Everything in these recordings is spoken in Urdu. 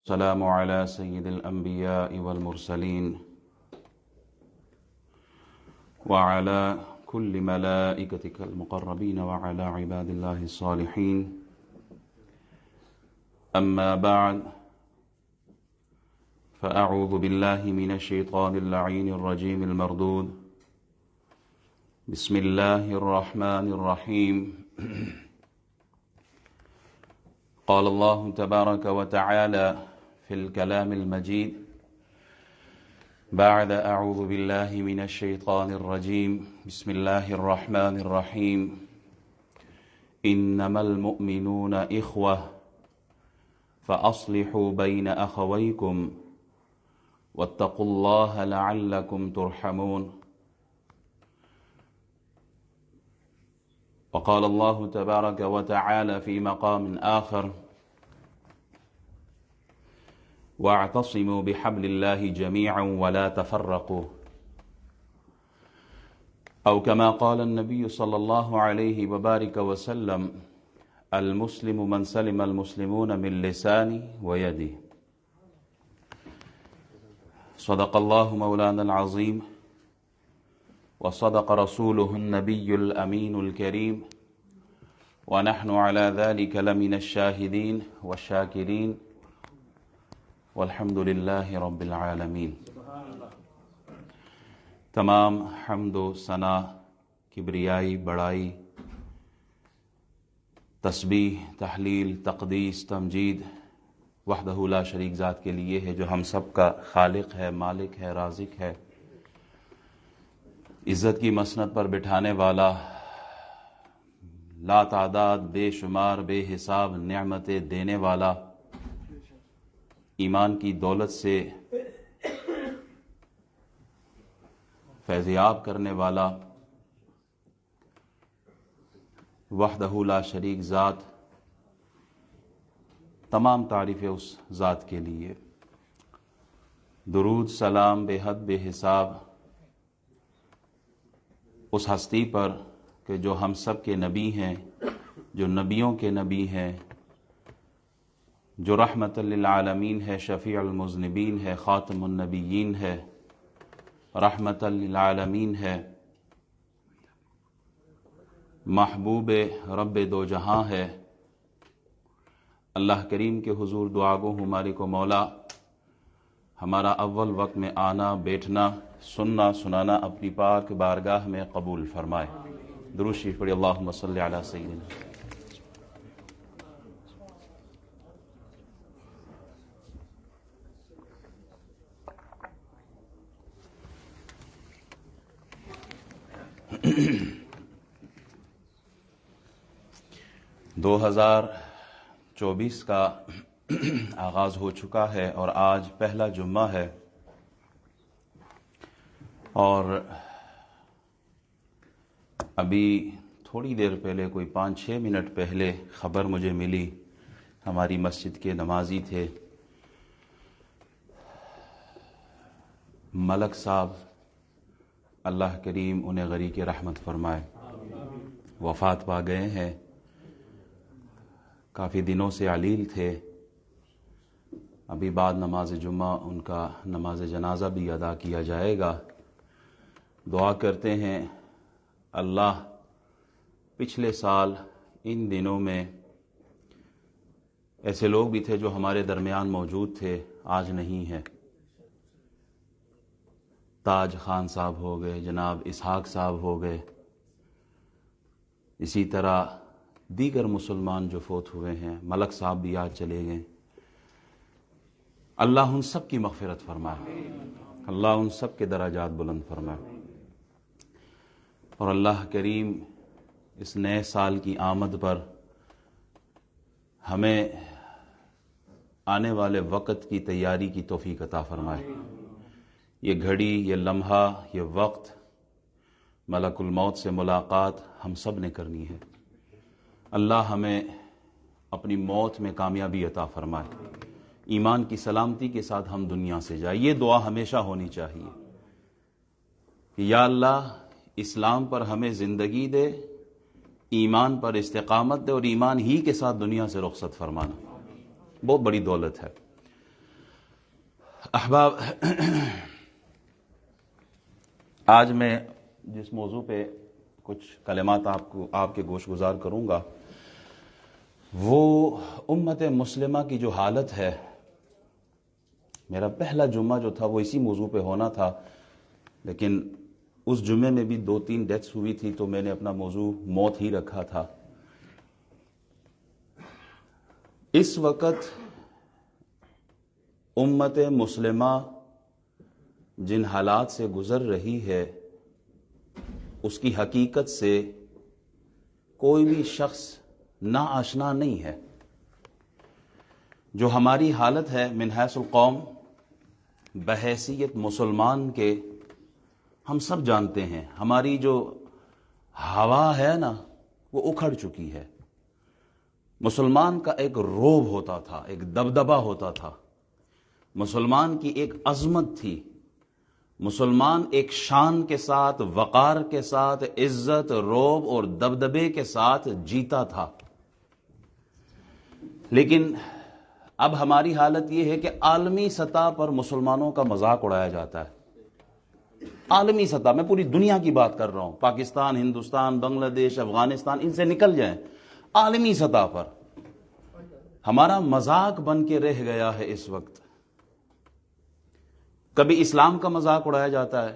السلام على سيد الأنبياء والمرسلين وعلى كل ملائكتك المقربين وعلى عباد الله الصالحين. أما بعد، فأعوذ بالله من الشيطان اللعين الرجيم المردود. بسم الله الرحمن الرحيم. قال الله تبارك وتعالى في الكلام المجيد بعد أعوذ بالله من الشيطان الرجيم. بسم الله الرحمن الرحيم. إنما المؤمنون إخوة فأصلحوا بين أخويكم واتقوا الله لعلكم ترحمون. وقال الله تبارك وتعالى في مقام آخر واعتصموا بحبل الله جميعا ولا تفرقوا، أو كما قال النبي صلى الله عليه وبارك وسلم: المسلم من سلم المسلمون من لسانه ويده. صدق الله مولانا العظيم وصدق رسوله النبي الأمين الكريم، ونحن على ذلك لمن الشاهدين والشاكرين، والحمد للہ رب العالمین. تمام حمد و ثنا، کبریائی، بڑائی، تسبیح، تحلیل، تقدیس، تمجید وحدہ لا شریک ذات کے لیے ہے، جو ہم سب کا خالق ہے، مالک ہے، رازق ہے، عزت کی مسند پر بٹھانے والا، لا تعداد بے شمار بے حساب نعمتیں دینے والا، ایمان کی دولت سے فیضیاب کرنے والا، وحدہ لا شریک ذات. تمام تعریفیں اس ذات کے لیے. درود سلام بے حد بے حساب اس ہستی پر کہ جو ہم سب کے نبی ہیں، جو نبیوں کے نبی ہیں، جو رحمت للعالمین ہے، شفیع المذنبین ہے، خاتم النبیین ہے، رحمت للعالمین ہے، محبوب رب دو جہاں ہے. اللہ کریم کے حضور دعا گو ہمارے کو مولا ہمارا اول وقت میں آنا، بیٹھنا، سننا، سنانا اپنی پاک بارگاہ میں قبول فرمائے. درود شریف پڑھی. اللہم صلی علی سیدنا. دو ہزار چوبیس کا آغاز ہو چکا ہے اور آج پہلا جمعہ ہے، اور ابھی تھوڑی دیر پہلے، کوئی 5-6 منٹ پہلے خبر مجھے ملی، ہماری مسجد کے نمازی تھے ملک صاحب، اللہ کریم انہیں غریق رحمت فرمائے، وفات پا گئے ہیں. کافی دنوں سے علیل تھے. ابھی بعد نماز جمعہ ان کا نماز جنازہ بھی ادا کیا جائے گا. دعا کرتے ہیں اللہ پچھلے سال ان دنوں میں ایسے لوگ بھی تھے جو ہمارے درمیان موجود تھے، آج نہیں ہیں. تاج خان صاحب ہو گئے، جناب اسحاق صاحب ہو گئے، اسی طرح دیگر مسلمان جو فوت ہوئے ہیں، ملک صاحب بھی آج چلے گئے. اللہ ان سب کی مغفرت فرمائے، اللہ ان سب کے درجات بلند فرمائے، اور اللہ کریم اس نئے سال کی آمد پر ہمیں آنے والے وقت کی تیاری کی توفیق عطا فرمائے. یہ گھڑی، یہ لمحہ، یہ وقت، ملک الموت سے ملاقات ہم سب نے کرنی ہے. اللہ ہمیں اپنی موت میں کامیابی عطا فرمائے، ایمان کی سلامتی کے ساتھ ہم دنیا سے جائیں. یہ دعا ہمیشہ ہونی چاہیے کہ یا اللہ اسلام پر ہمیں زندگی دے، ایمان پر استقامت دے، اور ایمان ہی کے ساتھ دنیا سے رخصت فرمانا. بہت بڑی دولت ہے. احباب، آج میں جس موضوع پہ کچھ کلمات آپ کے گوش گزار کروں گا وہ امت مسلمہ کی جو حالت ہے. میرا پہلا جمعہ جو تھا وہ اسی موضوع پہ ہونا تھا، لیکن اس جمعے میں بھی 2-3 ڈیتھس ہوئی تھی تو میں نے اپنا موضوع موت ہی رکھا تھا. اس وقت امت مسلمہ جن حالات سے گزر رہی ہے اس کی حقیقت سے کوئی بھی شخص ناآشنا نہیں ہے. جو ہماری حالت ہے من حیث القوم، بحیثیت مسلمان کے، ہم سب جانتے ہیں. ہماری جو ہوا ہے نا وہ اکھڑ چکی ہے. مسلمان کا ایک روب ہوتا تھا، ایک دبدبہ ہوتا تھا، مسلمان کی ایک عظمت تھی. مسلمان ایک شان کے ساتھ، وقار کے ساتھ، عزت، روب اور دبدبے کے ساتھ جیتا تھا. لیکن اب ہماری حالت یہ ہے کہ عالمی سطح پر مسلمانوں کا مذاق اڑایا جاتا ہے. عالمی سطح، میں پوری دنیا کی بات کر رہا ہوں، پاکستان، ہندوستان، بنگلہ دیش، افغانستان، ان سے نکل جائیں. عالمی سطح پر ہمارا مذاق بن کے رہ گیا ہے اس وقت. کبھی اسلام کا مذاق اڑایا جاتا ہے،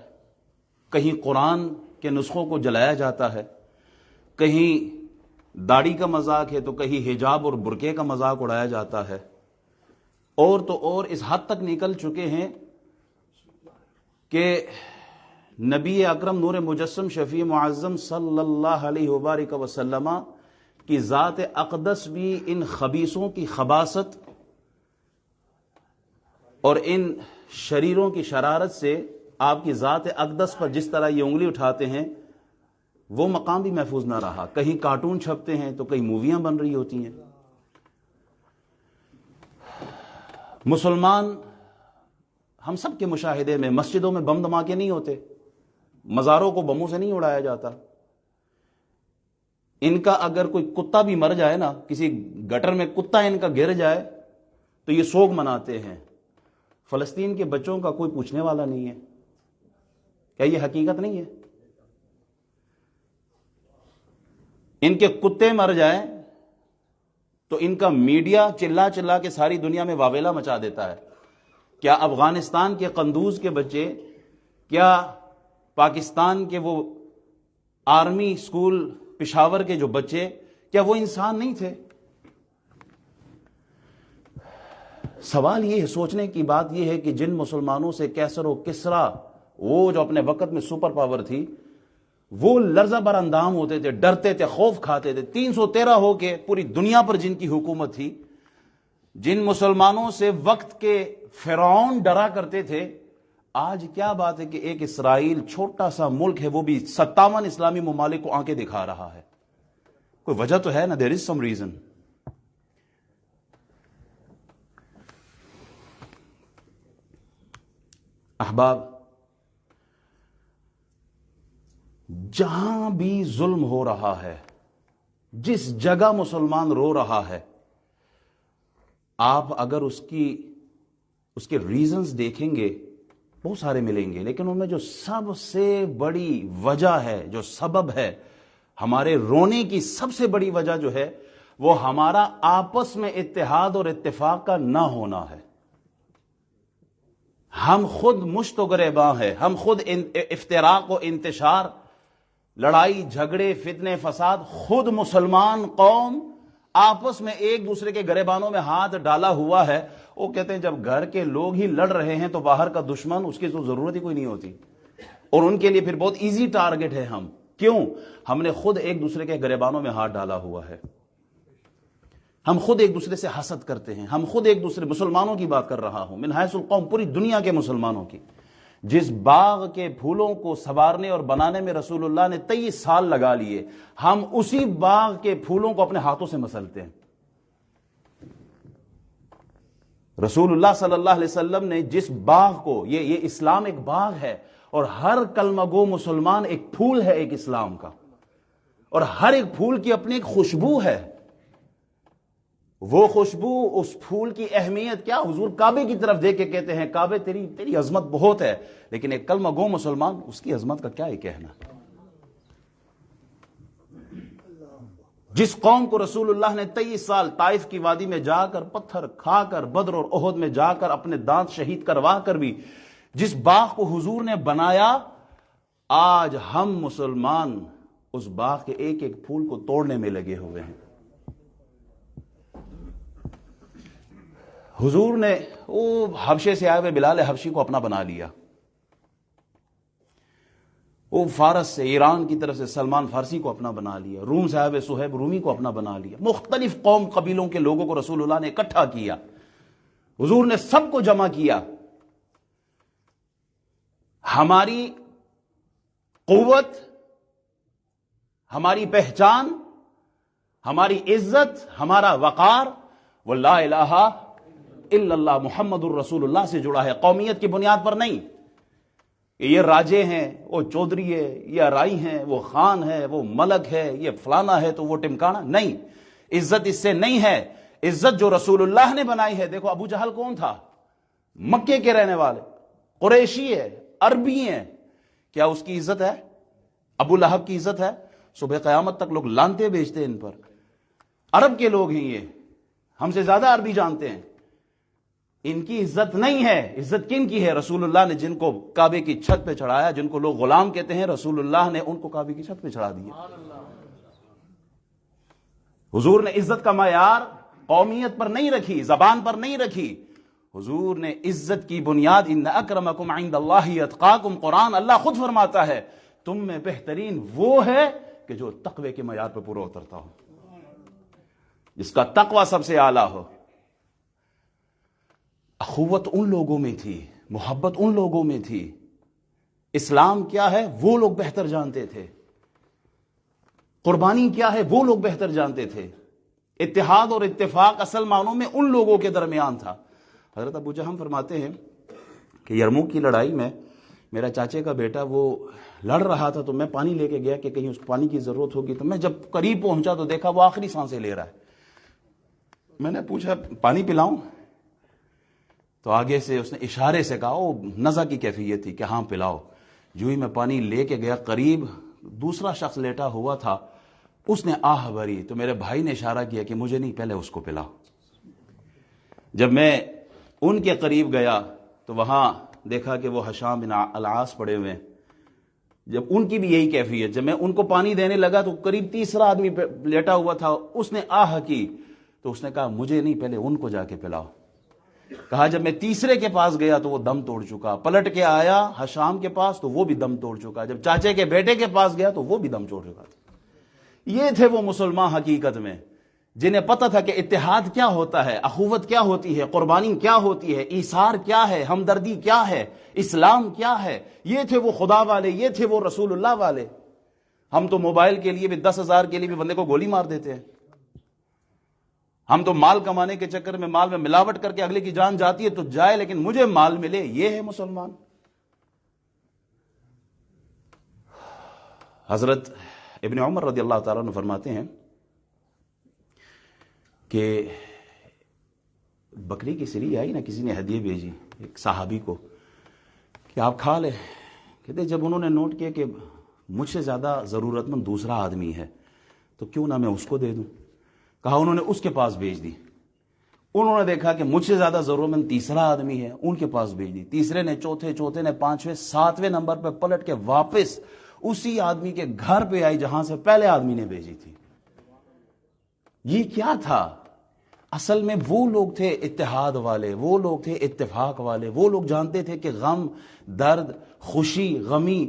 کہیں قرآن کے نسخوں کو جلایا جاتا ہے، کہیں داڑھی کا مذاق ہے تو کہیں حجاب اور برقعے کا مذاق اڑایا جاتا ہے. اور تو اور اس حد تک نکل چکے ہیں کہ نبی اکرم نور مجسم شفیع معظم صلی اللہ علیہ وبارک وسلم کی ذات اقدس بھی ان خبیثوں کی خباثت اور ان شریروں کی شرارت سے آپ کی ذات اقدس پر جس طرح یہ انگلی اٹھاتے ہیں وہ مقام بھی محفوظ نہ رہا. کہیں کارٹون چھپتے ہیں تو کہیں موویاں بن رہی ہوتی ہیں. مسلمان ہم سب کے مشاہدے میں مسجدوں میں بم دھماکے نہیں ہوتے، مزاروں کو بموں سے نہیں اڑایا جاتا. ان کا اگر کوئی کتا بھی مر جائے نا، کسی گٹر میں کتا ان کا گر جائے تو یہ سوگ مناتے ہیں. فلسطین کے بچوں کا کوئی پوچھنے والا نہیں ہے. کیا یہ حقیقت نہیں ہے؟ ان کے کتے مر جائیں تو ان کا میڈیا چلا چلا کے ساری دنیا میں واویلا مچا دیتا ہے. کیا افغانستان کے قندوز کے بچے، کیا پاکستان کے وہ آرمی سکول پشاور کے جو بچے، کیا وہ انسان نہیں تھے؟ سوال یہ ہے، سوچنے کی بات یہ ہے کہ جن مسلمانوں سے کیسر و کسرا، وہ جو اپنے وقت میں سپر پاور تھی، وہ لرزہ بر اندام ہوتے تھے، ڈرتے تھے، خوف کھاتے تھے. 313 ہو کے پوری دنیا پر جن کی حکومت تھی، جن مسلمانوں سے وقت کے فرعون ڈرا کرتے تھے، آج کیا بات ہے کہ ایک اسرائیل چھوٹا سا ملک ہے، وہ بھی 57 اسلامی ممالک کو آنکھیں دکھا رہا ہے. کوئی وجہ تو ہے نا، دیر از سم ریزن. احباب، جہاں بھی ظلم ہو رہا ہے، جس جگہ مسلمان رو رہا ہے، آپ اگر اس کے ریزنز دیکھیں گے بہت سارے ملیں گے، لیکن ان میں جو سب سے بڑی وجہ ہے، جو سبب ہے ہمارے رونے کی، سب سے بڑی وجہ جو ہے وہ ہمارا آپس میں اتحاد اور اتفاق کا نہ ہونا ہے. ہم خود مشت و گریباں ہیں، ہم خود افتراق و انتشار، لڑائی جھگڑے، فتنے فساد، خود مسلمان قوم آپس میں ایک دوسرے کے گریبانوں میں ہاتھ ڈالا ہوا ہے. وہ کہتے ہیں جب گھر کے لوگ ہی لڑ رہے ہیں تو باہر کا دشمن، اس کی تو ضرورت ہی کوئی نہیں ہوتی، اور ان کے لیے پھر بہت ایزی ٹارگٹ ہے ہم. کیوں؟ ہم نے خود ایک دوسرے کے گریبانوں میں ہاتھ ڈالا ہوا ہے. ہم خود ایک دوسرے سے حسد کرتے ہیں، ہم خود ایک دوسرے، مسلمانوں کی بات کر رہا ہوں، من حیث القوم، پوری دنیا کے مسلمانوں کی. جس باغ کے پھولوں کو سنوارنے اور بنانے میں رسول اللہ نے 23 سال لگا لیے، ہم اسی باغ کے پھولوں کو اپنے ہاتھوں سے مسلتے ہیں. رسول اللہ صلی اللہ علیہ وسلم نے جس باغ کو، یہ اسلام ایک باغ ہے، اور ہر کلمہ گو مسلمان ایک پھول ہے ایک اسلام کا، اور ہر ایک پھول کی اپنی ایک خوشبو ہے. وہ خوشبو، اس پھول کی اہمیت کیا؟ حضور کعبے کی طرف دیکھ کے کہتے ہیں کعبے تیری عظمت بہت ہے، لیکن ایک کلمہ گو مسلمان، اس کی عظمت کا کیا ہی کہنا۔ جس قوم کو رسول اللہ نے 23 سال طائف کی وادی میں جا کر پتھر کھا کر، بدر اور احد میں جا کر اپنے دانت شہید کروا کر بھی جس باغ کو حضور نے بنایا، آج ہم مسلمان اس باغ کے ایک ایک پھول کو توڑنے میں لگے ہوئے ہیں۔ حضور نے وہ حبشے سے آئے ہوئے بلال حبشی کو اپنا بنا لیا، وہ فارس سے، ایران کی طرف سے سلمان فارسی کو اپنا بنا لیا، روم سے آئے ہوئے صہیب رومی کو اپنا بنا لیا، مختلف قوم قبیلوں کے لوگوں کو رسول اللہ نے اکٹھا کیا، حضور نے سب کو جمع کیا۔ ہماری قوت، ہماری پہچان، ہماری عزت، ہمارا وقار وہ لا الہ الا اللہ محمد الرسول اللہ سے جڑا ہے، قومیت کی بنیاد پر نہیں۔ یہ راجے ہیں، وہ چودھری ہے، یہ رائی ہیں، وہ خان ہے، وہ ملک ہے، یہ فلانا ہے تو وہ ٹمکانا نہیں۔ عزت اس سے نہیں ہے، عزت جو رسول اللہ نے بنائی ہے۔ دیکھو ابو جہل کون تھا؟ مکے کے رہنے والے، قریشی ہے، عربی ہیں، کیا اس کی عزت ہے؟ ابو لہب کی عزت ہے؟ صبح قیامت تک لوگ لانتے بیچتے ان پر۔ عرب کے لوگ ہیں، یہ ہم سے زیادہ عربی جانتے ہیں، ان کی عزت نہیں ہے۔ عزت کن کی ہے؟ رسول اللہ نے جن کو کعبے کی چھت پہ چڑھایا، جن کو لوگ غلام کہتے ہیں، رسول اللہ نے ان کو کعبے کی چھت پہ چڑھا دیا۔ حضور نے عزت کا معیار قومیت پر نہیں رکھی، زبان پر نہیں رکھی، حضور نے عزت کی بنیاد ان اکرمکم عند اللہ اتقاکم، قرآن اللہ خود فرماتا ہے تم میں بہترین وہ ہے کہ جو تقوی کے معیار پہ پورا اترتا ہو، جس کا تقوی سب سے اعلیٰ ہو۔ اخوت ان لوگوں میں تھی، محبت ان لوگوں میں تھی، اسلام کیا ہے وہ لوگ بہتر جانتے تھے، قربانی کیا ہے وہ لوگ بہتر جانتے تھے، اتحاد اور اتفاق اصل معنوں میں ان لوگوں کے درمیان تھا۔ حضرت ابو جہم فرماتے ہیں کہ یرموک کی لڑائی میں میرا چاچے کا بیٹا وہ لڑ رہا تھا، تو میں پانی لے کے گیا کہ کہیں اس پانی کی ضرورت ہوگی، تو میں جب قریب پہنچا تو دیکھا وہ آخری سانسیں لے رہا ہے۔ میں نے پوچھا پانی پلاؤں؟ تو آگے سے اس نے اشارے سے کہا، وہ نزع کی کیفیت تھی کہ ہاں پلاؤ۔ جو ہی میں پانی لے کے گیا، قریب دوسرا شخص لیٹا ہوا تھا، اس نے آہ بھری، تو میرے بھائی نے اشارہ کیا کہ مجھے نہیں، پہلے اس کو پلاؤ۔ جب میں ان کے قریب گیا تو وہاں دیکھا کہ وہ ہشام بن العاص پڑے ہوئے ہیں، جب ان کی بھی یہی کیفیت، جب میں ان کو پانی دینے لگا تو قریب تیسرا آدمی لیٹا ہوا تھا، اس نے آہ کی، تو اس نے کہا مجھے نہیں، پہلے ان کو جا کے پلاؤ۔ کہا جب میں تیسرے کے پاس گیا تو وہ دم توڑ چکا، پلٹ کے آیا ہشام کے پاس تو وہ بھی دم توڑ چکا، جب چاچے کے بیٹے کے پاس گیا تو وہ بھی دم توڑ چکا تھا۔ یہ تھے وہ مسلمان حقیقت میں، جنہیں پتہ تھا کہ اتحاد کیا ہوتا ہے، اخوت کیا ہوتی ہے، قربانی کیا ہوتی ہے، ایثار کیا ہے، ہمدردی کیا ہے، اسلام کیا ہے۔ یہ تھے وہ خدا والے، یہ تھے وہ رسول اللہ والے۔ ہم تو موبائل کے لیے بھی 10,000 کے لیے بھی بندے کو گولی مار دیتے ہیں، ہم تو مال کمانے کے چکر میں مال میں ملاوٹ کر کے اگلے کی جان جاتی ہے تو جائے، لیکن مجھے مال ملے، یہ ہے مسلمان۔ حضرت ابن عمر رضی اللہ تعالیٰ عنہ فرماتے ہیں کہ بکری کی سری آئی نا، کسی نے ہدیہ بھیجی ایک صحابی کو کہ آپ کھا لیں، کہتے جب انہوں نے نوٹ کیا کہ مجھ سے زیادہ ضرورت مند دوسرا آدمی ہے تو کیوں نہ میں اس کو دے دوں، کہا انہوں نے اس کے پاس بھیج دی، انہوں نے دیکھا کہ مجھ سے زیادہ ضرورت مند تیسرا آدمی ہے، ان کے پاس بھیج دی، تیسرے نے، چوتھے نے، پانچویں، ساتویں نمبر پہ پلٹ کے واپس اسی آدمی کے گھر پہ آئی جہاں سے پہلے آدمی نے بھیجی تھی۔ یہ کیا تھا؟ اصل میں وہ لوگ تھے اتحاد والے، وہ لوگ تھے اتفاق والے، وہ لوگ جانتے تھے کہ غم، درد، خوشی، غمی،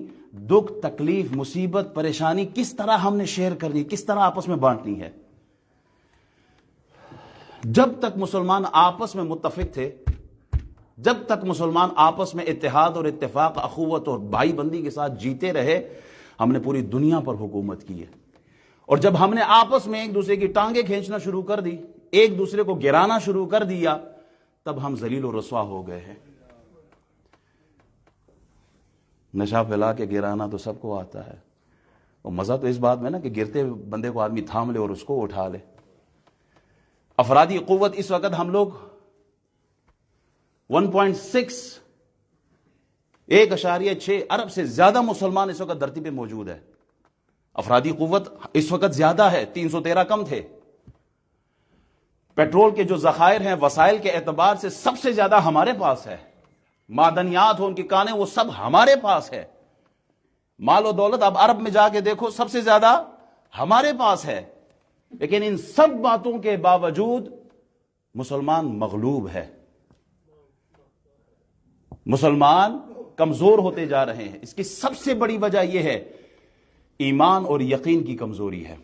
دکھ، تکلیف، مصیبت، پریشانی کس طرح ہم نے شیئر کرنی، کس طرح آپس میں بانٹنی ہے۔ جب تک مسلمان آپس میں متفق تھے، جب تک مسلمان آپس میں اتحاد اور اتفاق، اخوت اور بھائی بندی کے ساتھ جیتے رہے، ہم نے پوری دنیا پر حکومت کی ہے۔ اور جب ہم نے آپس میں ایک دوسرے کی ٹانگیں کھینچنا شروع کر دی، ایک دوسرے کو گرانا شروع کر دیا، تب ہم ذلیل و رسوا ہو گئے ہیں۔ نشہ پھیلا کے گرانا تو سب کو آتا ہے، اور مزہ تو اس بات میں نا کہ گرتے بندے کو آدمی تھام لے اور اس کو اٹھا لے۔ افرادی قوت اس وقت ہم لوگ 1.6 ارب سے زیادہ مسلمان اس وقت دھرتی پہ موجود ہے. افرادی قوت اس وقت زیادہ ہے, 313 کم تھے. پیٹرول کے جو ذخائر ہیں وسائل کے اعتبار سے سب سے زیادہ ہمارے پاس ہے. معدنیات ہو, ان کی کانیں, وہ سب ہمارے پاس ہے. مال و دولت اب عرب میں جا کے دیکھو سب سے زیادہ ہمارے پاس ہے. لیکن ان سب باتوں کے باوجود مسلمان مغلوب ہے, مسلمان کمزور ہوتے جا رہے ہیں. اس کی سب سے بڑی وجہ یہ ہے ایمان اور یقین کی کمزوری ہے.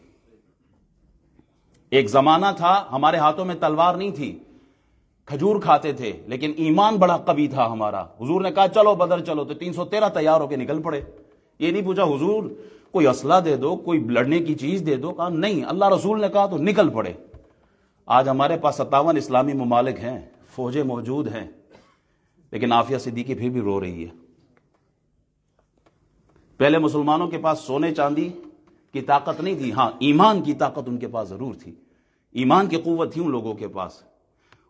ایک زمانہ تھا ہمارے ہاتھوں میں تلوار نہیں تھی, کھجور کھاتے تھے, لیکن ایمان بڑا قوی تھا ہمارا. حضور نے کہا چلو بدر چلو, تو 313 تیار ہو کے نکل پڑے. یہ نہیں پوچھا حضور کوئی اسلحہ دے دو, کوئی لڑنے کی چیز دے دو, کہا نہیں, اللہ رسول نے کہا تو نکل پڑے. آج ہمارے پاس 57 اسلامی ممالک ہیں, فوجیں موجود ہیں, لیکن عافیہ صدیقی پھر بھی رو رہی ہے. پہلے مسلمانوں کے پاس سونے چاندی کی طاقت نہیں تھی, ہاں ایمان کی طاقت ان کے پاس ضرور تھی. ایمان کی قوت تھی ان لوگوں کے پاس.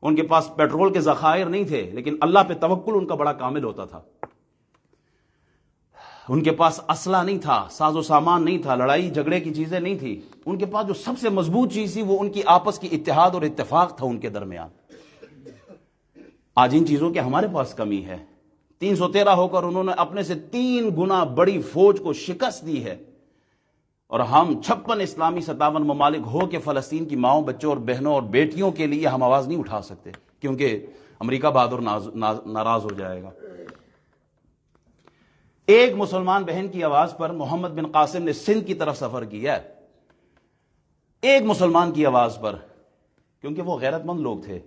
ان کے پاس پیٹرول کے ذخائر نہیں تھے, لیکن اللہ پہ توکل ان کا بڑا کامل ہوتا تھا. ان کے پاس اسلحہ نہیں تھا, ساز و سامان نہیں تھا, لڑائی جھگڑے کی چیزیں نہیں تھی. ان کے پاس جو سب سے مضبوط چیز تھی وہ ان کی آپس کی اتحاد اور اتفاق تھا ان کے درمیان. آج ان چیزوں کی ہمارے پاس کمی ہے. 313 ہو کر انہوں نے اپنے سے 3 گنا بڑی فوج کو شکست دی ہے, اور ہم 56 اسلامی 57 ممالک ہو کے فلسطین کی ماؤں, بچوں اور بہنوں اور بیٹیوں کے لیے ہم آواز نہیں اٹھا سکتے, کیونکہ امریکہ بہادر ناراض ہو جائے گا. ایک مسلمان بہن کی آواز پر محمد بن قاسم نے سندھ کی طرف سفر کیا, ایک مسلمان کی آواز پر, کیونکہ وہ غیرت مند لوگ تھے.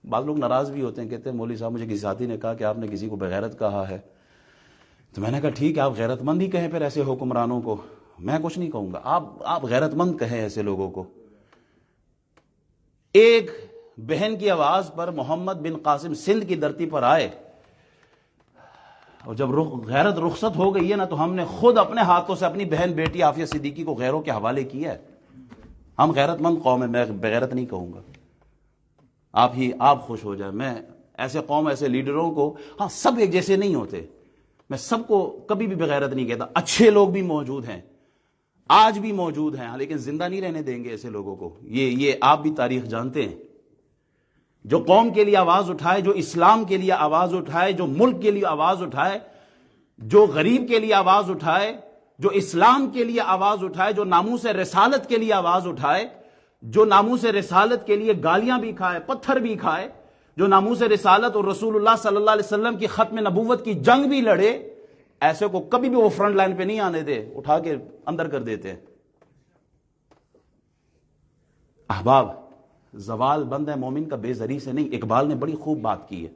بعض لوگ ناراض بھی ہوتے ہیں, کہتے ہیں مولوی صاحب مجھے کسی ساتھی نے کہا کہ آپ نے کسی کو بغیرت کہا ہے. تو میں نے کہا ٹھیک ہے, آپ غیرت مند ہی کہیں پھر ایسے حکمرانوں کو, میں کچھ نہیں کہوں گا, آپ غیرت مند کہیں ایسے لوگوں کو. ایک بہن کی آواز پر محمد بن قاسم سندھ کی دھرتی پر آئے, اور جب غیرت رخصت ہو گئی ہے نا, تو ہم نے خود اپنے ہاتھوں سے اپنی بہن بیٹی عافیہ صدیقی کو غیروں کے حوالے کیا ہے. ہم غیرت مند قوم ہے, میں بغیرت نہیں کہوں گا. آپ خوش ہو جائیں. میں ایسے قوم, ایسے لیڈروں کو, ہاں سب ایک جیسے نہیں ہوتے, میں سب کو کبھی بھی بغیرت نہیں کہتا. اچھے لوگ بھی موجود ہیں, آج بھی موجود ہیں, لیکن زندہ نہیں رہنے دیں گے ایسے لوگوں کو. یہ آپ بھی تاریخ جانتے ہیں. جو قوم کے لیے آواز اٹھائے, جو اسلام کے لیے آواز اٹھائے, جو ملک کے لیے آواز اٹھائے, جو غریب کے لیے آواز اٹھائے, جو اسلام کے لیے آواز اٹھائے, جو ناموس رسالت کے لیے آواز اٹھائے, جو ناموس رسالت کے لیے گالیاں بھی کھائے, پتھر بھی کھائے, جو ناموس رسالت اور رسول اللہ صلی اللہ علیہ وسلم کی ختم نبوت کی جنگ بھی لڑے, ایسے کو کبھی بھی وہ فرنٹ لائن پہ نہیں آنے دے, اٹھا کے اندر کر دیتے ہیں. احباب, زوال بند ہے مومن کا بے زری سے نہیں. اقبال نے بڑی خوب بات کی ہے.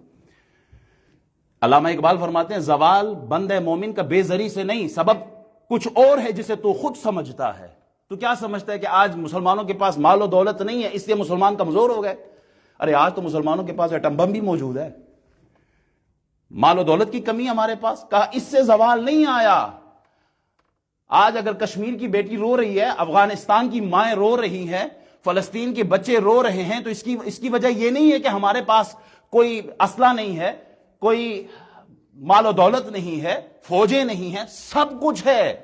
علامہ اقبال فرماتے ہیں زوال بند ہے مومن کا بے زری سے نہیں, سبب کچھ اور ہے جسے تو خود سمجھتا ہے. تو کیا سمجھتا ہے کہ آج مسلمانوں کے پاس مال و دولت نہیں ہے اس لیے مسلمان کمزور ہو گئے؟ ارے آج تو مسلمانوں کے پاس ایٹم بم بھی موجود ہے. مال و دولت کی کمی ہمارے پاس, کہا اس سے زوال نہیں آیا. آج اگر کشمیر کی بیٹی رو رہی ہے, افغانستان کی مائیں رو رہی ہیں, فلسطین کے بچے رو رہے ہیں, تو اس کی وجہ یہ نہیں ہے کہ ہمارے پاس کوئی اسلحہ نہیں ہے, کوئی مال و دولت نہیں ہے, فوجیں نہیں ہیں, سب کچھ ہے.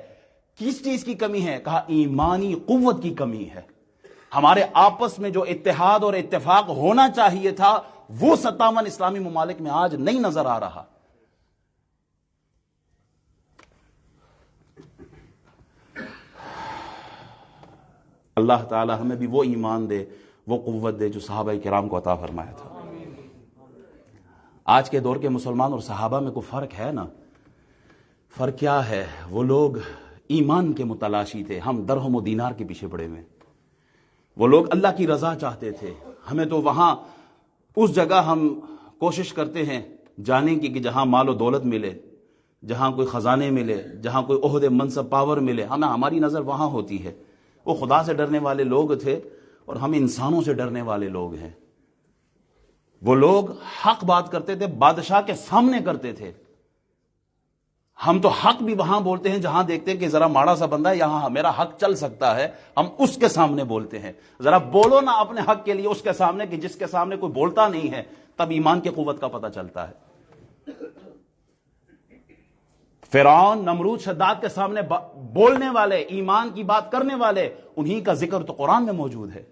کس چیز کی کمی ہے؟ کہا ایمانی قوت کی کمی ہے. ہمارے آپس میں جو اتحاد اور اتفاق ہونا چاہیے تھا وہ 57 اسلامی ممالک میں آج نہیں نظر آ رہا. اللہ تعالی ہمیں بھی وہ ایمان دے, وہ قوت دے جو صحابہ کرام کو عطا فرمایا تھا. آج کے دور کے مسلمان اور صحابہ میں کوئی فرق ہے نا؟ فرق کیا ہے؟ وہ لوگ ایمان کے متلاشی تھے, ہم درہم و دینار کے پیچھے پڑے ہوئے. وہ لوگ اللہ کی رضا چاہتے تھے. ہمیں تو وہاں اس جگہ ہم کوشش کرتے ہیں جانے کی کہ جہاں مال و دولت ملے, جہاں کوئی خزانے ملے, جہاں کوئی عہدے منصب پاور ملے, ہماری نظر وہاں ہوتی ہے. وہ خدا سے ڈرنے والے لوگ تھے اور ہم انسانوں سے ڈرنے والے لوگ ہیں. وہ لوگ حق بات کرتے تھے, بادشاہ کے سامنے کرتے تھے. ہم تو حق بھی وہاں بولتے ہیں جہاں دیکھتے ہیں کہ ذرا ماڑا سا بندہ ہے، یہاں میرا حق چل سکتا ہے، ہم اس کے سامنے بولتے ہیں. ذرا بولو نا اپنے حق کے لیے اس کے سامنے کہ جس کے سامنے کوئی بولتا نہیں ہے، تب ایمان کی قوت کا پتہ چلتا ہے. فرعون، نمرود، شداد کے سامنے بولنے والے، ایمان کی بات کرنے والے، انہی کا ذکر تو قرآن میں موجود ہے.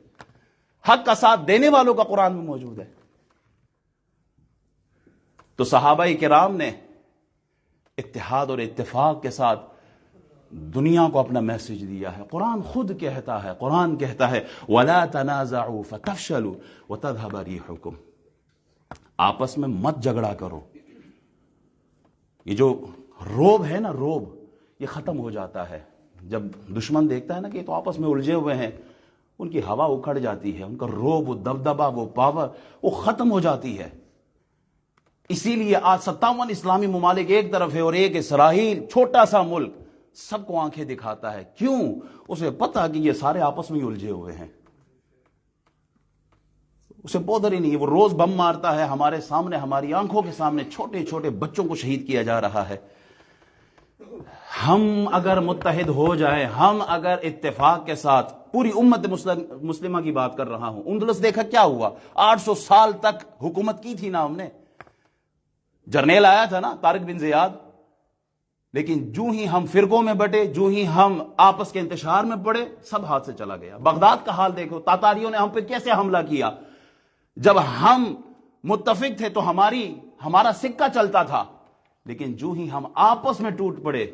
حق کا ساتھ دینے والوں کا قرآن میں موجود ہے. تو صحابہ کرام نے اتحاد اور اتفاق کے ساتھ دنیا کو اپنا میسج دیا ہے. قرآن خود کہتا ہے، قرآن کہتا ہے وَلَا تَنَازَعُوا فَتَفْشَلُوا وَتَذْهَبَ رِيحُكُمْ. آپس میں مت جھگڑا کرو. یہ جو روب ہے نا، روب، یہ ختم ہو جاتا ہے جب دشمن دیکھتا ہے نا کہ یہ تو آپس میں الجھے ہوئے ہیں. ان کی ہوا اکھڑ جاتی ہے، ان کا روب، وہ دبدبا، وہ پاور، وہ ختم ہو جاتی ہے. اسی لیے آج 57 اسلامی ممالک ایک طرف ہے اور ایک اسرائیل، چھوٹا سا ملک، سب کو آنکھیں دکھاتا ہے. کیوں؟ اسے پتا کہ یہ سارے آپس میں ہی الجھے ہوئے ہیں. اسے بودر ہی نہیں. وہ روز بم مارتا ہے ہمارے سامنے، ہماری آنکھوں کے سامنے چھوٹے چھوٹے بچوں کو شہید کیا جا رہا ہے. ہم اگر متحد ہو جائیں، ہم اگر اتفاق کے ساتھ، پوری امت مسلمہ کی بات کر رہا ہوں. اندلس دیکھا کیا ہوا، 800 سال تک حکومت کی تھی نا ہم نے. جرنیل آیا تھا نا، طارق بن زیاد. لیکن جو ہی ہم فرقوں میں بٹے، جو ہی ہم آپس کے انتشار میں پڑے، سب ہاتھ سے چلا گیا. بغداد کا حال دیکھو، تاتاریوں نے ہم پہ کیسے حملہ کیا. جب ہم متفق تھے تو ہمارا سکہ چلتا تھا. لیکن جو ہی ہم آپس میں ٹوٹ پڑے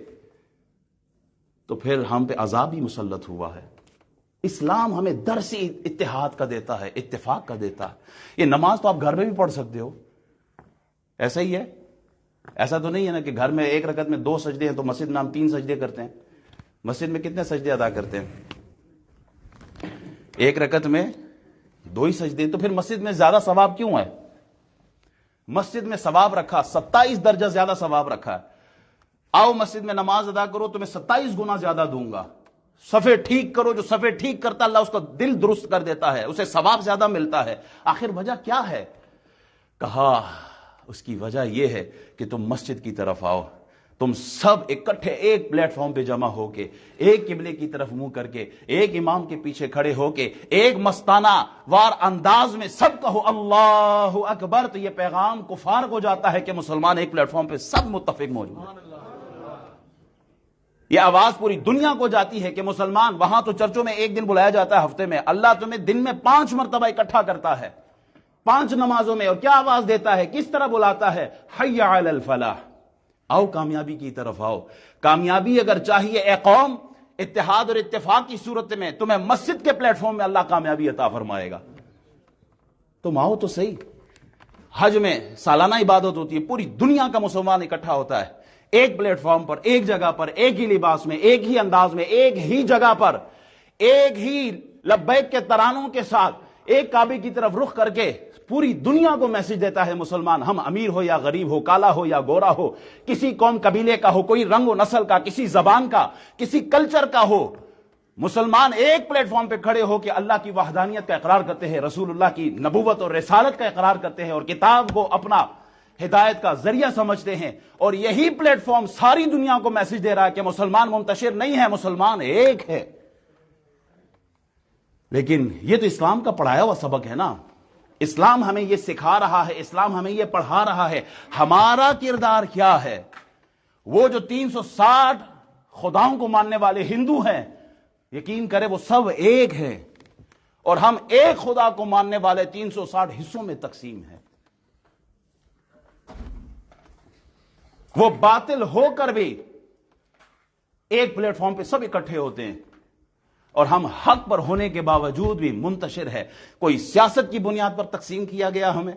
تو پھر ہم پہ عذاب ہی مسلط ہوا ہے. اسلام ہمیں درس اتحاد کا دیتا ہے، اتفاق کا دیتا ہے. یہ نماز تو آپ گھر میں بھی پڑھ سکتے ہو. ایسا ہی ہے، ایسا تو نہیں ہے نا کہ گھر میں ایک رکعت میں 2 سجدے ہیں تو مسجد میں ہم 3 سجدے کرتے ہیں. مسجد میں کتنے سجدے ادا کرتے ہیں؟ ایک رکعت میں 2 ہی سجدے. تو پھر مسجد میں زیادہ ثواب کیوں ہے؟ مسجد میں ثواب رکھا، 27 درجہ زیادہ ثواب رکھا ہے. آؤ مسجد میں نماز ادا کرو، تمہیں 27 گنا زیادہ دوں گا. صفے ٹھیک کرو، جو صفے ٹھیک کرتا اللہ اس کا دل درست کر دیتا ہے، اسے ثواب زیادہ ملتا ہے. آخر وجہ کیا ہے؟ کہا اس کی وجہ یہ ہے کہ تم مسجد کی طرف آؤ. تم سب اکٹھے ایک پلیٹ فارم پہ جمع ہو کے، ایک قبلے کی طرف منہ کر کے، ایک امام کے پیچھے کھڑے ہو کے، ایک مستانہ وار انداز میں سب کہو اللہ اکبر. تو یہ پیغام کفار کو جاتا ہے کہ مسلمان ایک پلیٹ فارم پہ سب متفق موجود ہیں. یہ آواز پوری دنیا کو جاتی ہے کہ مسلمان، وہاں تو چرچوں میں ایک دن بلایا جاتا ہے ہفتے میں، اللہ تمہیں دن میں 5 مرتبہ اکٹھا کرتا ہے، 5 نمازوں میں. اور کیا آواز دیتا ہے، کس طرح بلاتا ہے؟ حی علی الفلاح. آؤ کامیابی کی طرف آؤ. کامیابی اگر چاہیے اے قوم، اتحاد اور اتفاق کی صورت میں تمہیں مسجد کے پلیٹ فارم میں اللہ کامیابی عطا فرمائے گا. تم آؤ تو صحیح. حج میں سالانہ عبادت ہوتی ہے، پوری دنیا کا مسلمان اکٹھا ہوتا ہے ایک پلیٹ فارم پر، ایک جگہ پر، ایک ہی لباس میں، ایک ہی انداز میں، ایک ہی جگہ پر، ایک ہی لبیک کے ترانوں کے ساتھ، ایک کعبے کی طرف رخ کر کے پوری دنیا کو میسج دیتا ہے مسلمان. ہم امیر ہو یا غریب ہو، کالا ہو یا گورا ہو، کسی قوم قبیلے کا ہو، کوئی رنگ و نسل کا، کسی زبان کا، کسی کلچر کا ہو، مسلمان ایک پلیٹ فارم پہ کھڑے ہو کے اللہ کی وحدانیت کا اقرار کرتے ہیں، رسول اللہ کی نبوت اور رسالت کا اقرار کرتے ہیں اور کتاب کو اپنا ہدایت کا ذریعہ سمجھتے ہیں. اور یہی پلیٹ فارم ساری دنیا کو میسج دے رہا ہے کہ مسلمان منتشر نہیں ہے، مسلمان ایک ہے. لیکن یہ تو اسلام کا پڑھایا ہوا سبق ہے نا. اسلام ہمیں یہ سکھا رہا ہے، اسلام ہمیں یہ پڑھا رہا ہے. ہمارا کردار کیا ہے؟ وہ جو 360 خداؤں کو ماننے والے ہندو ہیں، یقین کرے وہ سب ایک ہیں، اور ہم ایک خدا کو ماننے والے 360 حصوں میں تقسیم ہیں. وہ باطل ہو کر بھی ایک پلیٹ فارم پہ سب اکٹھے ہوتے ہیں، اور ہم حق پر ہونے کے باوجود بھی منتشر ہے. کوئی سیاست کی بنیاد پر تقسیم کیا گیا ہمیں،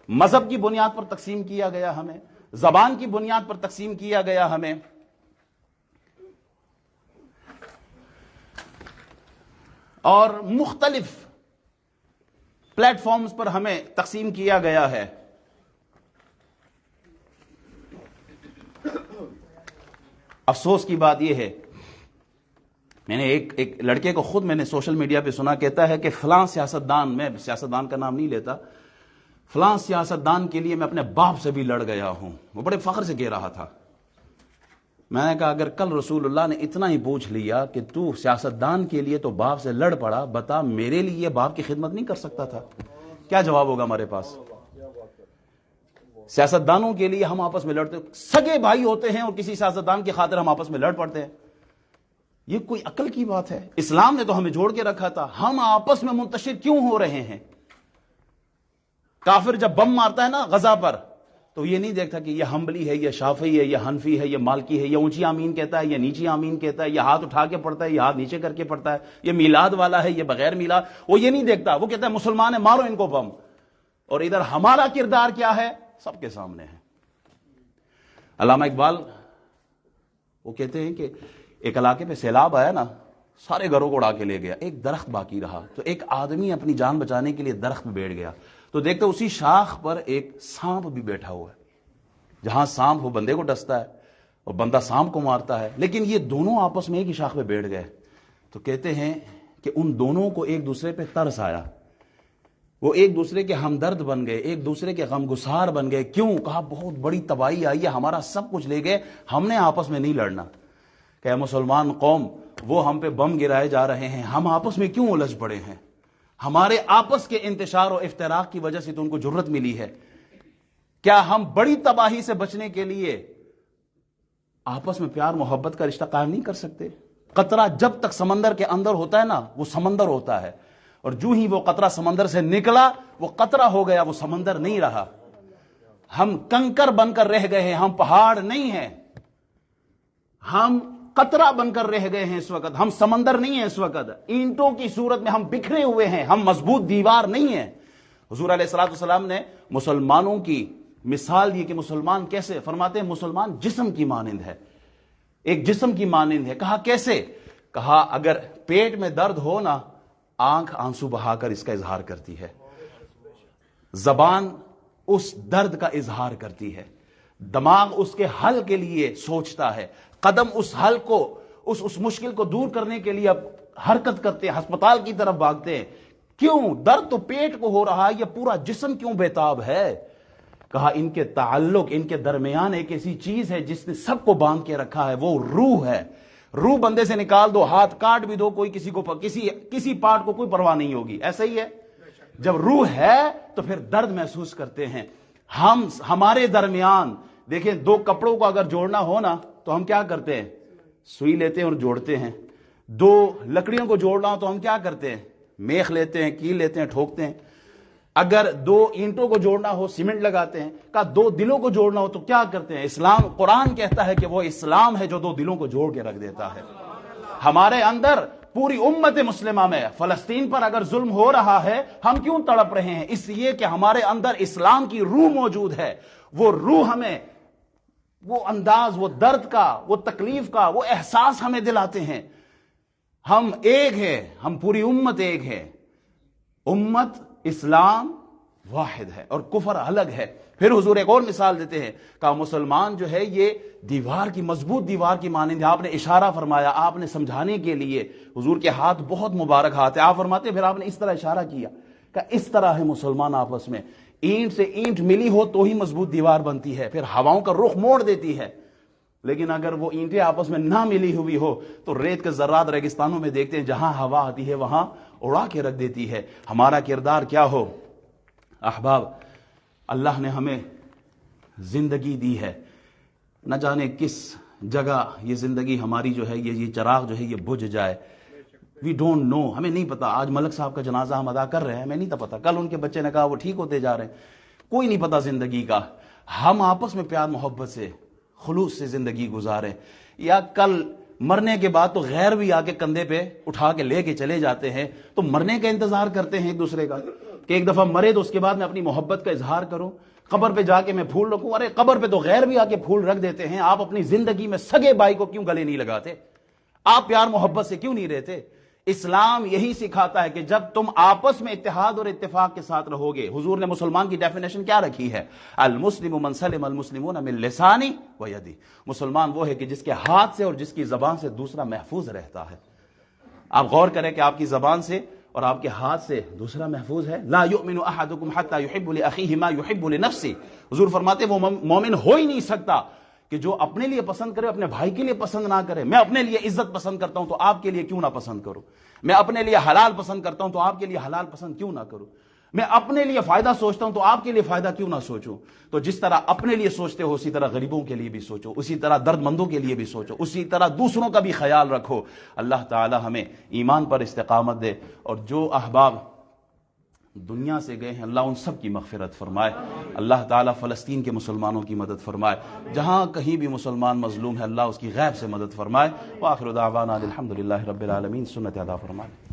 مذہب کی بنیاد پر تقسیم کیا گیا ہمیں، زبان کی بنیاد پر تقسیم کیا گیا ہمیں. اور مختلف پلیٹ فارمز پر ہمیں تقسیم کیا گیا ہے. افسوس کی بات یہ ہے، میں نے ایک لڑکے کو خود میں نے سوشل میڈیا پہ سنا، کہتا ہے کہ فلاں سیاستدان، میں سیاستدان کا نام نہیں لیتا، فلاں سیاستدان کے لیے میں اپنے باپ سے بھی لڑ گیا ہوں. وہ بڑے فخر سے کہہ رہا تھا. میں نے کہا اگر کل رسول اللہ نے اتنا ہی پوچھ لیا کہ تو سیاستدان کے لیے تو باپ سے لڑ پڑا، بتا میرے لیے یہ باپ کی خدمت نہیں کر سکتا تھا، کیا جواب ہوگا ہمارے پاس؟ سیاستدانوں کے لیے ہم آپس میں لڑتے، سگے بھائی ہوتے ہیں اور کسی سیاستدان کی خاطر ہم آپس میں لڑ پڑتے ہیں، یہ کوئی عقل کی بات ہے؟ اسلام نے تو ہمیں جوڑ کے رکھا تھا، ہم آپس میں منتشر کیوں ہو رہے ہیں؟ کافر جب بم مارتا ہے نا غزہ پر تو یہ نہیں دیکھتا کہ یہ حنبلی ہے، یہ شافعی ہے، یہ حنفی ہے، یہ مالکی ہے، یہ اونچی آمین کہتا ہے، یہ نیچی آمین کہتا ہے، یہ ہاتھ اٹھا کے پڑھتا ہے، یہ ہاتھ نیچے کر کے پڑھتا ہے، یہ میلاد والا ہے، یہ بغیر میلاد، وہ یہ نہیں دیکھتا، وہ کہتا ہے مسلمان ہے مارو ان کو بم۔ اور ادھر ہمارا کردار کیا ہے سب کے سامنے ہے۔ علامہ اقبال وہ کہتے ہیں کہ ایک علاقے پہ سیلاب آیا نا، سارے گھروں کو اڑا کے لے گیا، ایک درخت باقی رہا، تو ایک آدمی اپنی جان بچانے کے لیے درخت پہ بیٹھ گیا، تو دیکھتے اسی شاخ پر ایک سانپ بھی بیٹھا ہوا ہے، جہاں سانپ وہ بندے کو ڈستا ہے اور بندہ سانپ کو مارتا ہے، لیکن یہ دونوں آپس میں ایک ہی شاخ پہ بیٹھ گئے، تو کہتے ہیں کہ ان دونوں کو ایک دوسرے پہ ترس آیا، وہ ایک دوسرے کے ہمدرد بن گئے، ایک دوسرے کے غمگسار بن گئے۔ کیوں؟ کہا بہت بڑی تباہی آئی ہے، ہمارا سب کچھ لے گئے، ہم نے آپس میں نہیں لڑنا۔ کہ مسلمان قوم وہ ہم پہ بم گرائے جا رہے ہیں، ہم آپس میں کیوں الجھ پڑے ہیں؟ ہمارے آپس کے انتشار و افتراق کی وجہ سے تو ان کو جرت ملی ہے۔ کیا ہم بڑی تباہی سے بچنے کے لیے آپس میں پیار محبت کا رشتہ قائم نہیں کر سکتے؟ قطرہ جب تک سمندر کے اندر ہوتا ہے نا وہ سمندر ہوتا ہے، اور جو ہی وہ قطرہ سمندر سے نکلا وہ قطرہ ہو گیا، وہ سمندر نہیں رہا۔ ہم کنکر بن کر رہ گئے ہیں، ہم پہاڑ نہیں ہیں، ہم قطرہ بن کر رہ گئے ہیں اس وقت، ہم سمندر نہیں ہیں اس وقت، اینٹوں کی صورت میں ہم بکھرے ہوئے ہیں، ہم مضبوط دیوار نہیں ہیں۔ حضور علیہ الصلوۃ والسلام نے مسلمانوں کی مثال دی کہ مسلمان کیسے، فرماتے ہیں مسلمان جسم کی مانند ہے، ایک جسم کی مانند ہے۔ کہا کیسے؟ کہا اگر پیٹ میں درد ہو نا، آنکھ آنسو بہا کر اس کا اظہار کرتی ہے، زبان اس درد کا اظہار کرتی ہے، دماغ اس کے حل کے لیے سوچتا ہے، قدم اس حل کو اس مشکل کو دور کرنے کے لیے اب حرکت کرتے ہیں، ہسپتال کی طرف بھاگتے ہیں۔ کیوں؟ درد تو پیٹ کو ہو رہا ہے، یہ پورا جسم کیوں بےتاب ہے؟ کہا ان کے تعلق، ان کے درمیان ایک ایسی چیز ہے جس نے سب کو باندھ کے رکھا ہے، وہ روح ہے۔ روح بندے سے نکال دو، ہاتھ کاٹ بھی دو، کوئی کسی کو کسی پارٹ کو کوئی پرواہ نہیں ہوگی، ایسا ہی ہے۔ جب روح ہے تو پھر درد محسوس کرتے ہیں۔ ہمارے درمیان دیکھیں، دو کپڑوں کو اگر جوڑنا ہو نا تو ہم کیا کرتے ہیں؟ سوئی لیتے ہیں اور جوڑتے ہیں۔ دو لکڑیوں کو جوڑنا ہو تو ہم کیا کرتے ہیں؟ میخ لیتے ہیں، کیل لیتے ہیں، ٹھوکتے ہیں۔ اگر دو اینٹوں کو جوڑنا ہو سیمنٹ لگاتے ہیں۔ کہا دو دلوں کو جوڑنا ہو تو کیا کرتے ہیں؟ اسلام، قرآن کہتا ہے کہ وہ اسلام ہے جو دو دلوں کو جوڑ کے رکھ دیتا ہے۔ ہمارے اندر پوری امت مسلمہ میں فلسطین پر اگر ظلم ہو رہا ہے، ہم کیوں تڑپ رہے ہیں؟ اس لیے کہ ہمارے اندر اسلام کی روح موجود ہے۔ وہ روح ہمیں وہ انداز، وہ درد کا، وہ تکلیف کا، وہ احساس ہمیں دلاتے ہیں۔ ہم ایک ہیں، ہم پوری امت ایک ہے، امت اسلام واحد ہے اور کفر الگ ہے۔ پھر حضور ایک اور مثال دیتے ہیں، کہا مسلمان جو ہے یہ دیوار کی، مضبوط دیوار کی مانند ہے۔ آپ نے اشارہ فرمایا، آپ نے سمجھانے کے لیے، حضور کے ہاتھ بہت مبارک ہاتھ ہے، آپ فرماتے ہیں پھر آپ نے اس طرح اشارہ کیا کہ اس طرح ہے مسلمان آپس میں، اینٹ سے اینٹ ملی ہو تو ہی مضبوط دیوار بنتی ہے، پھر ہواؤں کا رخ موڑ دیتی ہے۔ لیکن اگر وہ اینٹیں آپس میں نہ ملی ہوئی ہو تو ریت کے ذرات ریگستانوں میں دیکھتے ہیں، جہاں ہوا آتی ہے وہاں اڑا کے رکھ دیتی ہے۔ ہمارا کردار کیا ہو؟ احباب، اللہ نے ہمیں زندگی دی ہے، نہ جانے کس جگہ یہ زندگی ہماری جو ہے، یہ چراغ جو ہے یہ بجھ جائے۔ وی ڈونٹ نو، ہمیں نہیں پتا۔ آج ملک صاحب کا جنازہ ہم ادا کر رہے ہیں، ہمیں نہیں تو پتا، کل ان کے بچے نے کہا وہ ٹھیک ہوتے جا رہے ہیں، کوئی نہیں پتا زندگی کا۔ ہم آپس میں پیار محبت سے، خلوص سے زندگی گزاریں، یا کل مرنے کے بعد تو غیر بھی آ کے کندھے پہ اٹھا کے لے کے چلے جاتے ہیں، تو مرنے کا انتظار کرتے ہیں ایک دوسرے کا کہ ایک دفعہ مرے تو اس کے بعد میں اپنی محبت کا اظہار کروں، قبر پہ جا کے میں پھول رکھوں۔ ارے قبر پہ تو غیر بھی آ کے پھول رکھ دیتے ہیں، آپ اپنی زندگی میں سگے بھائی کو کیوں گلے نہیں لگاتے؟ آپ پیار محبت سے کیوں نہیں رہتے؟ اسلام یہی سکھاتا ہے کہ جب تم آپس میں اتحاد اور اتفاق کے ساتھ رہو گے، حضور نے مسلمان کی ڈیفینیشن کیا رکھی ہے؟ المسلم من سلم المسلمون من لسانی و یدی، مسلمان وہ ہے کہ جس کے ہاتھ سے اور جس کی زبان سے دوسرا محفوظ رہتا ہے۔ آپ غور کریں کہ آپ کی زبان سے اور آپ کے ہاتھ سے دوسرا محفوظ ہے۔ لا یؤمن احدکم حتی یحب لاخیہ ما یحب لنفسہ، حضور فرماتے وہ مومن ہو ہی نہیں سکتا کہ جو اپنے لیے پسند کرے اپنے بھائی کے لیے پسند نہ کرے. میں اپنے لیے عزت پسند کرتا ہوں تو آپ کے لیے کیوں نہ پسند کروں. میں اپنے لیے حلال پسند کرتا ہوں تو آپ کے لیے حلال پسند کیوں نہ کروں. میں اپنے لیے فائدہ سوچتا ہوں تو آپ کے لیے فائدہ کیوں نہ سوچوں. تو جس طرح اپنے لیے سوچتے ہو اسی طرح غریبوں کے لیے بھی سوچو, اسی طرح درد مندوں کے لیے بھی سوچو, اسی طرح دوسروں کا بھی خیال رکھو. اللہ تعالی ہمیں ایمان پر استقامت دے, اور جو احباب دنیا سے گئے ہیں اللہ ان سب کی مغفرت فرمائے. اللہ تعالیٰ فلسطین کے مسلمانوں کی مدد فرمائے, جہاں کہیں بھی مسلمان مظلوم ہے اللہ اس کی غیب سے مدد فرمائے. وآخر دعوانا الحمدللہ رب العالمین. سنت ادا فرمائے.